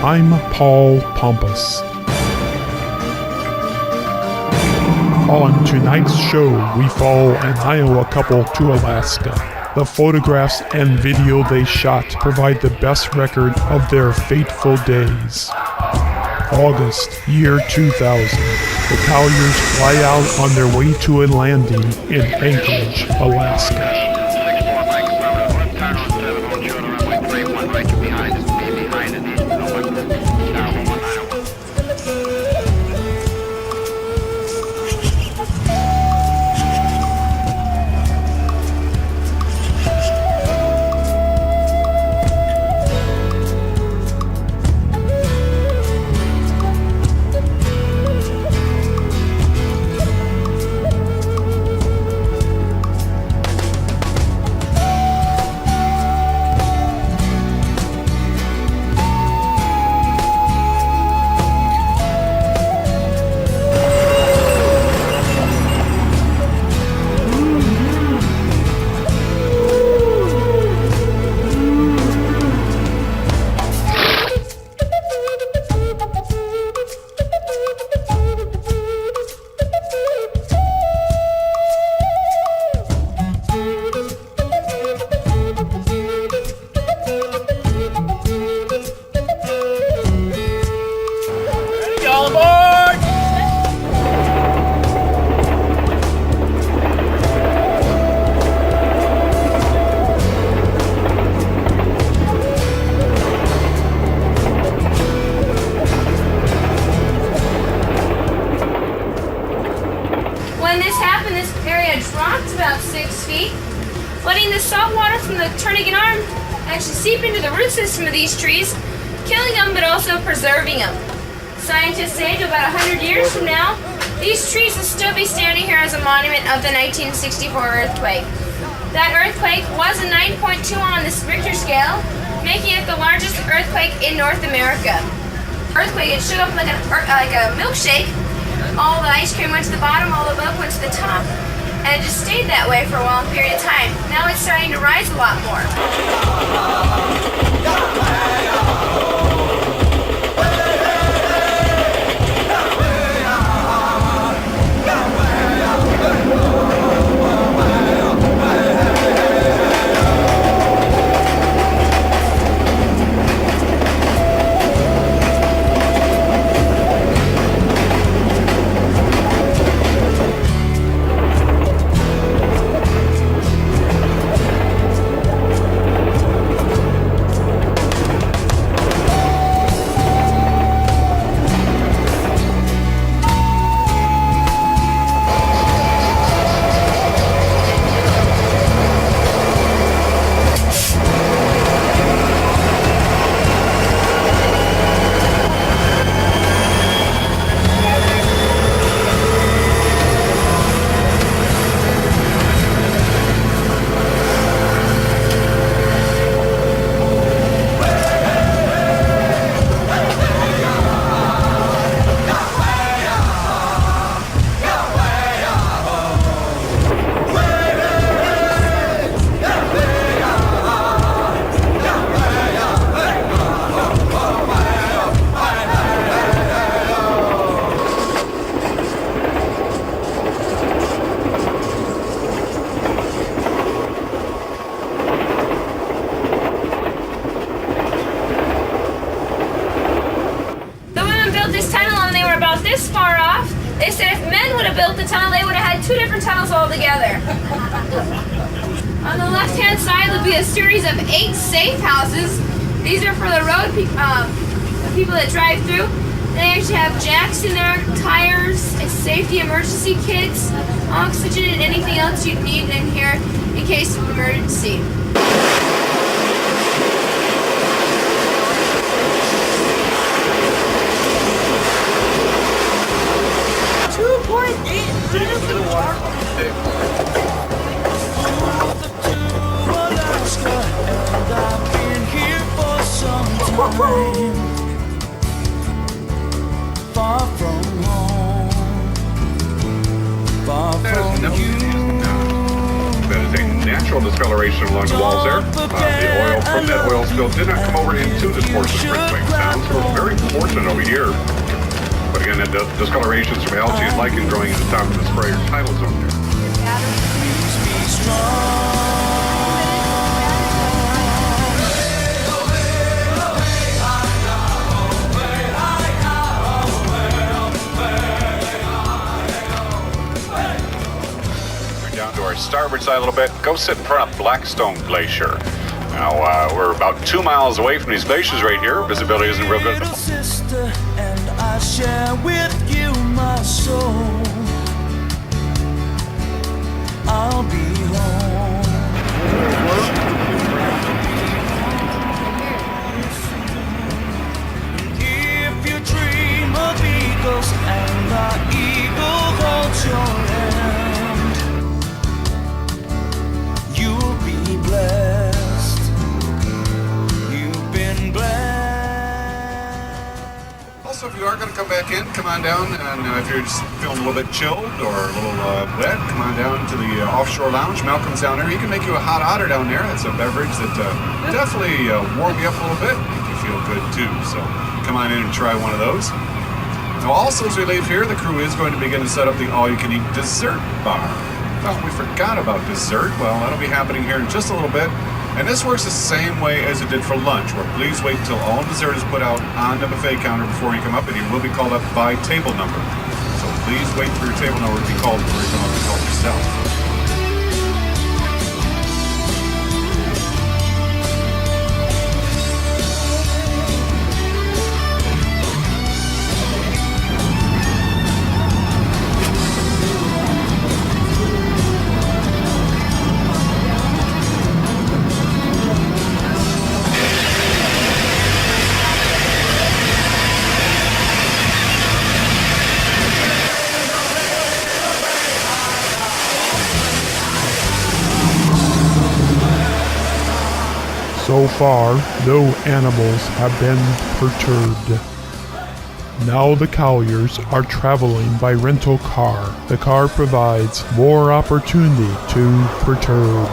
I'm Paul Pompous. On tonight's show, we follow an Iowa couple to Alaska. The photographs and video they shot provide the best record of their fateful days. August, year 2000. The Colliers fly out on their way to a landing in Anchorage, Alaska. When this happened, this area dropped about 6 feet, letting the salt water from the Turnagain Arm actually seep into the root system of these trees, killing them but also preserving them. Scientists say to about 100 years from now, these trees will still be standing here as a monument of the 1964 earthquake. That earthquake was a 9.2 on the Richter scale, making it the largest earthquake in North America. Earthquake, it shook up like a milkshake. All the ice cream went to the bottom, all the milk went to the top, and it just stayed that way for a long period of time. Now it's starting to rise a lot more. This far off, they said if men would have built the tunnel, they would have had 2 different tunnels altogether. On the left-hand side will be a series of 8 safe houses. These are for the road the people that drive through. They actually have jacks in there, tires, safety emergency kits, oxygen, and anything else you'd need in here in case of emergency. 2.8 far from home, far from you. natural discoloration along the walls there. The oil from that oil spill did not come over into this portion of Spring Town, so we're very fortunate over here. But again, the discolorations from algae and lichen growing at the top of the sprayer tidal zone there. Please be strong. Down to our starboard side a little bit. Go sit in front of Blackstone Glacier. Now, we're about 2 miles away from these glaciers right here. Visibility isn't real good. Little sister, and I share with you my soul. I'll be home. If you dream of eagles and the eagle holds your hand, you'll be blessed. You've been blessed. Also, if you are going to come back in, come on down. And if you're just feeling a little bit chilled or a little wet, come on down to the offshore lounge. Malcolm's down there. He can make you a hot otter down there. That's a beverage that definitely warm you up a little bit. Make you feel good too. So come on in and try one of those. Now, also as we leave here, the crew is going to begin to set up the all-you-can-eat dessert bar. Oh, we forgot about dessert. Well, that'll be happening here in just a little bit. And this works the same way as it did for lunch, where please wait until all dessert is put out on the buffet counter before you come up, and you will be called up by table number. So please wait for your table number to be called before you come up and help yourself. So far, no animals have been perturbed. Now the Colliers are traveling by rental car. The car provides more opportunity to perturb.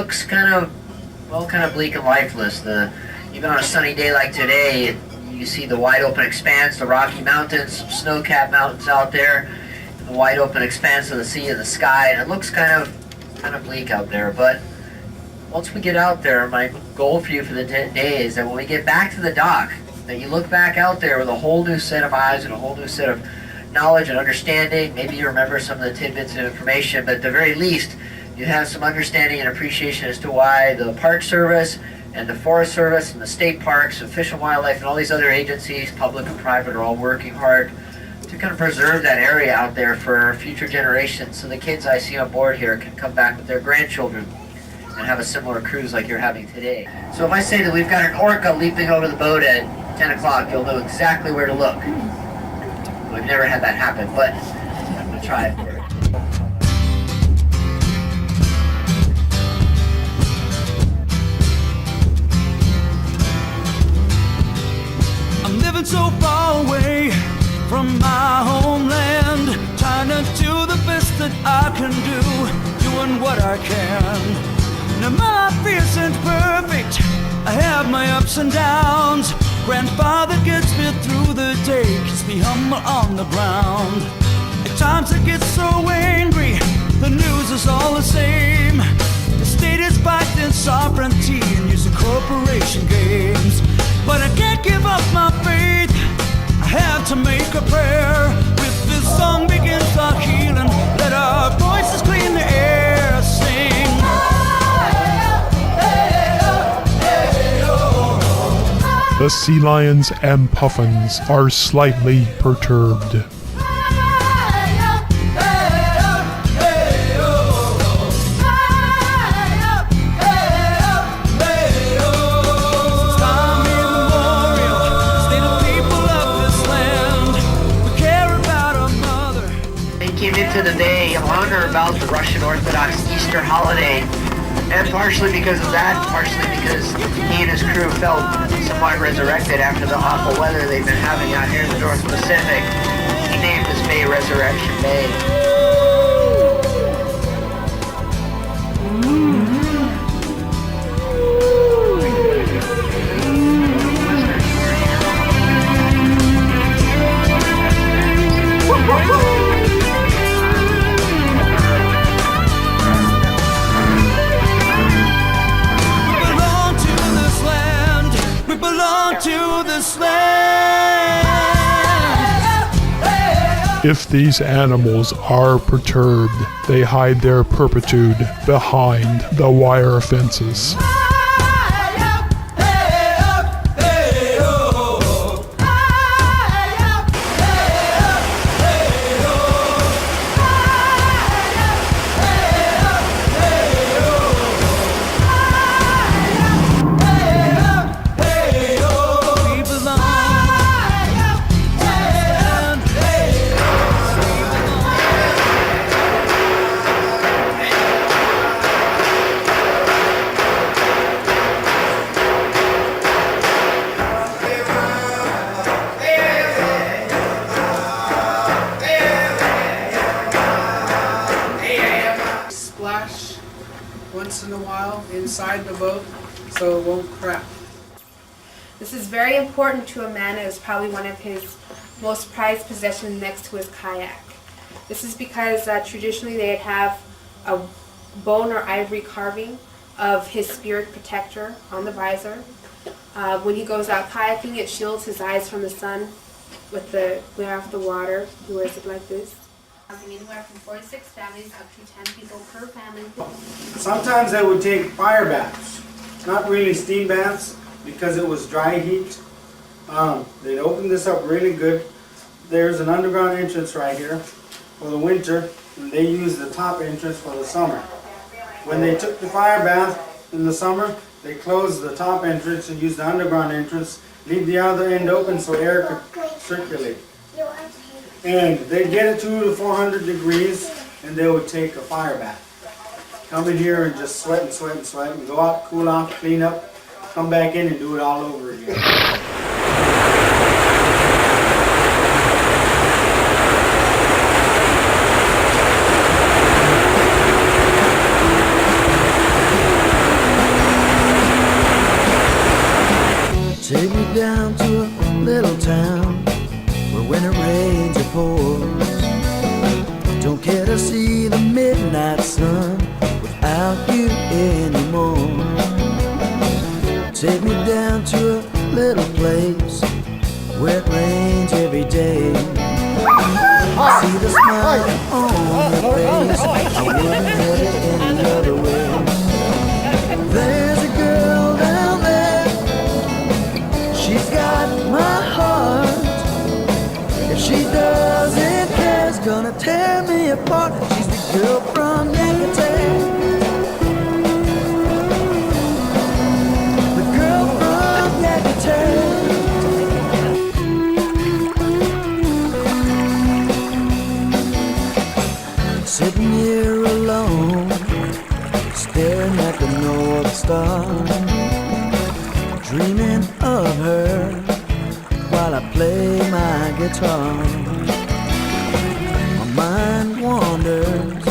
looks kind of bleak and lifeless. Even on a sunny day like today, you see the wide open expanse, the Rocky Mountains, some snow-capped mountains out there, the wide open expanse of the sea and the sky, and it looks kind of bleak out there. But once we get out there, my goal for you for the day is that when we get back to the dock, that you look back out there with a whole new set of eyes and a whole new set of knowledge and understanding. Maybe you remember some of the tidbits of information, but at the very least, you have some understanding and appreciation as to why the Park Service and the Forest Service and the state parks, and Fish and Wildlife, and all these other agencies, public and private, are all working hard to kind of preserve that area out there for future generations, so the kids I see on board here can come back with their grandchildren and have a similar cruise like you're having today. So if I say that we've got an orca leaping over the boat at 10 o'clock, you'll know exactly where to look. We've never had that happen, but I'm going to try it for you. I'm living so far away from my homeland, trying to do the best that I can do, doing what I can. Now my life isn't perfect, I have my ups and downs. Grandfather gets me through the day, keeps me humble on the ground. At times I get so angry, the news is all the same. The state is fighting sovereignty and using corporation games. But I can't give up my faith, I have to make a prayer. With this song begins our healing, let our voices clean the air, sing. The sea lions and puffins are slightly perturbed. Into the bay in honor about the Russian Orthodox Easter holiday, and partially because of that, partially because he and his crew felt somewhat resurrected after the awful weather they've been having out here in the North Pacific. He named this bay Resurrection Bay. If these animals are perturbed, they hide their purpitude behind the wire fences. Once in a while inside the boat so it won't crack. This is very important to a man. It was probably one of his most prized possessions next to his kayak. This is because traditionally they'd have a bone or ivory carving of his spirit protector on the visor. When he goes out kayaking, it shields his eyes from the sun with the glare off the water. He wears it like this. Anywhere from 4 to 6 families, up to 10 people per family. Sometimes I would take fire baths, not really steam baths, because it was dry heat. They'd open this up really good. There's an underground entrance right here for the winter, and they use the top entrance for the summer. When they took the fire bath in the summer, they closed the top entrance and used the underground entrance, leave the other end open so air could circulate. And they'd get it 200 to 400 degrees, and they would take a fire bath. Come in here and just sweat and sweat and sweat, and go out, cool off, clean up, come back in and do it all over again. Take me down to a little town where when it rains it pours. Don't care to see the midnight sun without you anymore. Take me down to a little place where it rains every day. See the smile on your face, I wouldn't have it any other way. There's a girl down there, she's got my heart. If she doesn't care, it's gonna tear me apart. She's the girl from Yankee. The girl from Yankee. Sitting here alone, staring at the North Star, dreaming of her while I play my guitar. My mind wanders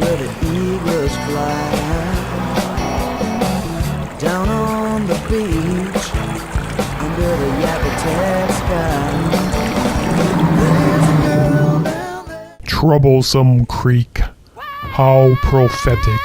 where the eagles fly, down on the beach under the Yucatan sky. There's a girl down there. Troublesome Creek. How prophetic.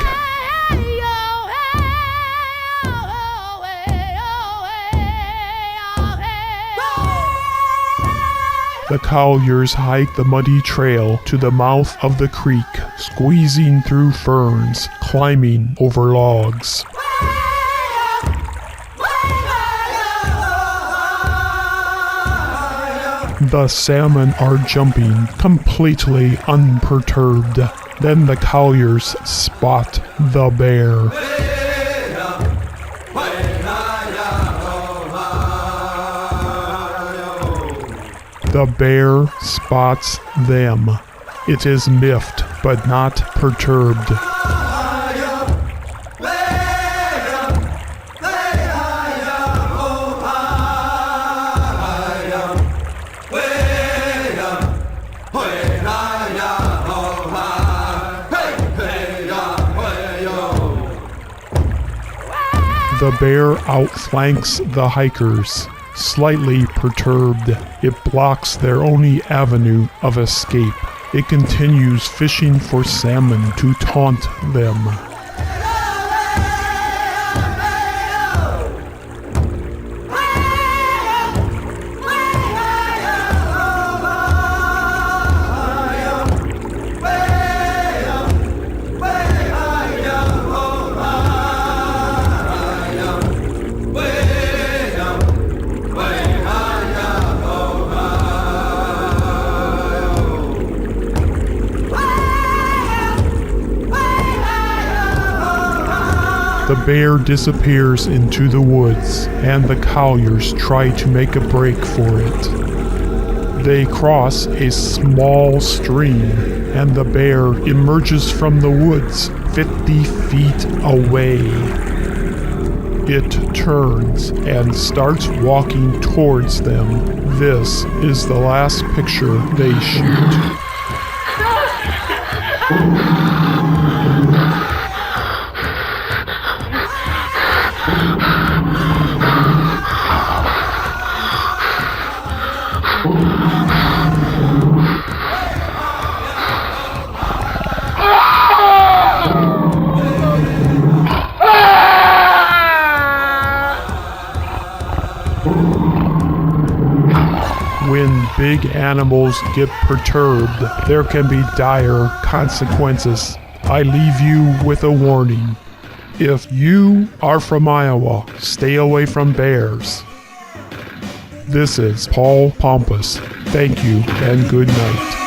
The Colliers hike the muddy trail to the mouth of the creek, squeezing through ferns, climbing over logs. The salmon are jumping, completely unperturbed. Then the Colliers spot the bear. The bear spots them. It is miffed, but not perturbed. The bear outflanks the hikers. Slightly perturbed, it blocks their only avenue of escape. It continues fishing for salmon to taunt them. The bear disappears into the woods, and the Colliers try to make a break for it. They cross a small stream, and the bear emerges from the woods 50 feet away. It turns and starts walking towards them. This is the last picture they shoot. When big animals get perturbed, there can be dire consequences. I leave you with a warning. If you are from Iowa, stay away from bears. This is Paul Pompous. Thank you and good night.